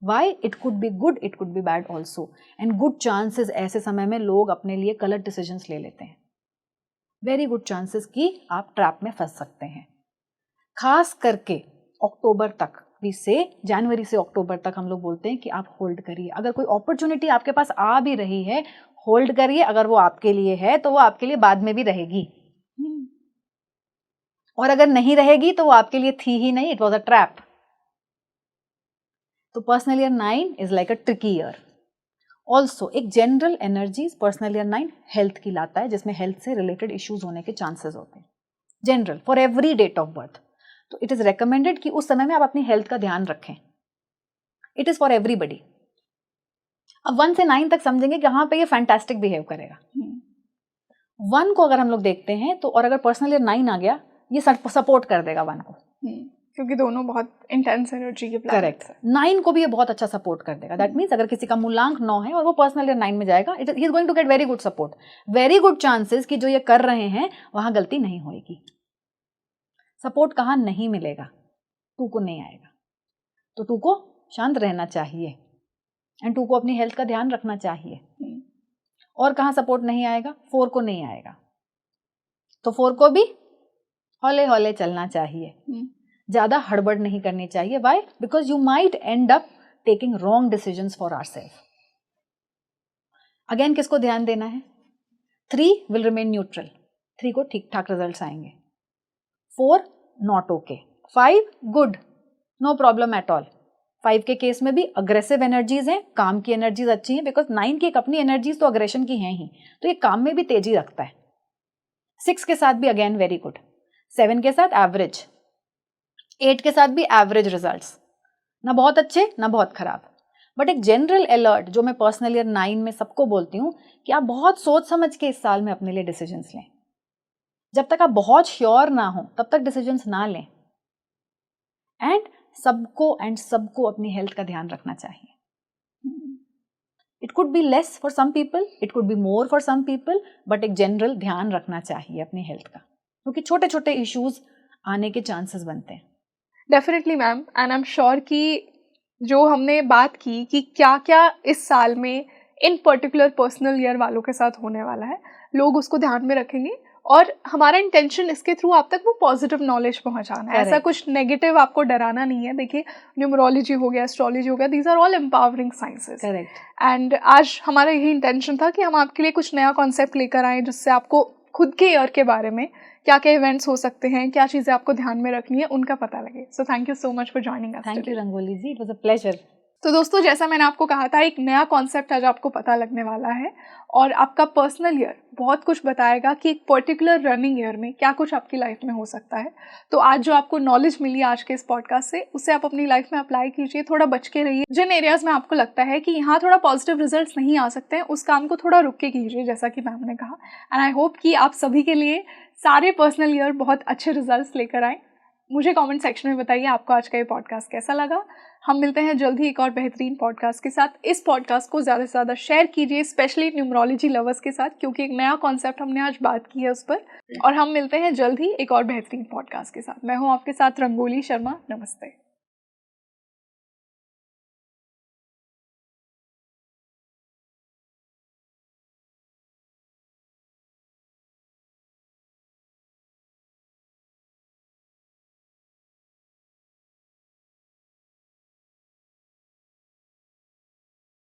S2: Why? It could be good, it could be bad also. And good chances ऐसे समय में लोग अपने लिए गलत डिसीजंस ले लेते हैं। वेरी गुड चांसेस कि आप ट्रैप में फंस सकते हैं। खास करके अक्टूबर तक, वी से जनवरी से अक्टूबर तक हम लोग बोलते हैं कि आप होल्ड करिए। अगर कोई अपॉर्चुनिटी आपके पास आ भी रही है, होल्ड करिए। अगर वो आपके लिए है तो वो आपके लिए बाद में भी रहेगी, और अगर नहीं रहेगी तो वो आपके लिए थी ही नहीं, इट वॉज अ ट्रैप। तो personal year 9 is like a tricky year. Also एक general energy personal year 9 health की लाता है, जिसमें हेल्थ से रिलेटेड इश्यूज होने के चांसेस होते हैं general for every date of birth. तो इट इज रिकमेंडेड कि उस समय में आप अपनी हेल्थ का ध्यान रखें। It is for everybody. अब 1 से 9 तक समझेंगे कि हाँ पे ये फैंटास्टिक बिहेव करेगा। 1 को अगर हम लोग देखते हैं तो, और अगर पर्सनल ईयर 9 आ गया, ये सपोर्ट कर देगा 1 को,
S1: क्योंकि दोनों बहुत इंटेंस एनर्जी के
S2: करेक्ट। 9 को भी ये बहुत अच्छा सपोर्ट कर देगा। दैट मीन्स अगर किसी का मूलांक 9 है और वो पर्सनल ईयर 9 में जाएगा, he is going to get very good support, very good chances कि जो ये कर रहे हैं वहां गलती नहीं होगी। सपोर्ट कहाँ नहीं मिलेगा, 2 को नहीं आएगा। तो 2 को शांत रहना चाहिए एंड 2 को अपनी हेल्थ का ध्यान रखना चाहिए। और कहाँ सपोर्ट नहीं आएगा, 4 को नहीं आएगा। तो 4 को भी हौले हौले चलना चाहिए, ज़्यादा हड़बड़ नहीं करनी चाहिए। Why? Because you might end up taking wrong decisions for ourselves. Again किसको ध्यान देना है? 3 विल रिमेन न्यूट्रल, 3 को ठीक ठाक रिजल्ट्स आएंगे। 4 not okay, 5 good, no problem at all. 5 के केस में भी अग्रेसिव एनर्जीज हैं, काम की एनर्जीज अच्छी हैं, बिकॉज 9 की एक अपनी एनर्जीज तो अग्रेशन की हैं ही, तो ये काम में भी तेजी रखता है। 6 के साथ भी अगेन वेरी गुड, 7 के साथ एवरेज, 8 के साथ भी एवरेज रिजल्ट्स, ना बहुत अच्छे ना बहुत खराब। बट एक जनरल अलर्ट जो मैं पर्सनल ईयर 9 में सबको बोलती हूँ कि आप बहुत सोच समझ के इस साल में अपने लिए डिसीजंस लें। जब तक आप बहुत श्योर ना हो तब तक डिसीजंस ना लें। एंड सबको अपनी हेल्थ का ध्यान रखना चाहिए। It could be less for some people, it could be more for some people, but एक जनरल ध्यान रखना चाहिए अपनी हेल्थ का, क्योंकि छोटे छोटे इश्यूज आने के चांसेस बनते हैं।
S1: Definitely ma'am, and I am sure कि जो हमने बात की कि क्या क्या इस साल में इन पर्टिकुलर पर्सनल ईयर वालों के साथ होने वाला है, लोग उसको ध्यान में रखेंगे। और हमारा इंटेंशन इसके थ्रू आप तक वो पॉजिटिव नॉलेज पहुंचाना है, ऐसा कुछ नेगेटिव आपको डराना नहीं है। देखिए, न्यूमरोलॉजी हो गया, एस्ट्रोलॉजी हो गया, these are all empowering sciences.
S2: Correct.
S1: And आज हमारा यही इंटेंशन था कि हम आपके लिए कुछ नया कॉन्सेप्ट लेकर आए, जिससे आपको खुद के ईयर के बारे में क्या क्या इवेंट्स हो सकते हैं, क्या चीज़ें आपको ध्यान में रखनी है, उनका पता लगे। So thank you so much for joining us.
S2: Thank you Rangoli ji, it was a pleasure.
S1: तो दोस्तों, जैसा मैंने आपको कहा था, एक नया कॉन्सेप्ट आज आपको पता लगने वाला है और आपका पर्सनल ईयर बहुत कुछ बताएगा कि एक पर्टिकुलर रनिंग ईयर में क्या कुछ आपकी लाइफ में हो सकता है। तो आज जो आपको नॉलेज मिली आज के इस पॉडकास्ट से, उसे आप अपनी लाइफ में अप्लाई कीजिए। थोड़ा बच के रहिए। जिन एरियाज में आपको लगता है कि यहाँ थोड़ा पॉजिटिव रिजल्ट्स नहीं आ सकते हैं, उस काम को थोड़ा रुक के कीजिए, जैसा कि मैम ने कहा। एंड आई होप कि आप सभी के लिए सारे पर्सनल ईयर बहुत अच्छे रिजल्ट्स लेकर आए। मुझे कमेंट सेक्शन में बताइए आपको आज का ये पॉडकास्ट कैसा लगा। हम मिलते हैं जल्द ही एक और बेहतरीन पॉडकास्ट के साथ। इस पॉडकास्ट को ज़्यादा से ज़्यादा शेयर कीजिए, स्पेशली न्यूमरोलॉजी लवर्स के साथ, क्योंकि एक नया कॉन्सेप्ट हमने आज बात की है उस पर। और हम मिलते हैं जल्द ही एक और बेहतरीन पॉडकास्ट के साथ। मैं हूँ आपके साथ रंगोली शर्मा। नमस्ते।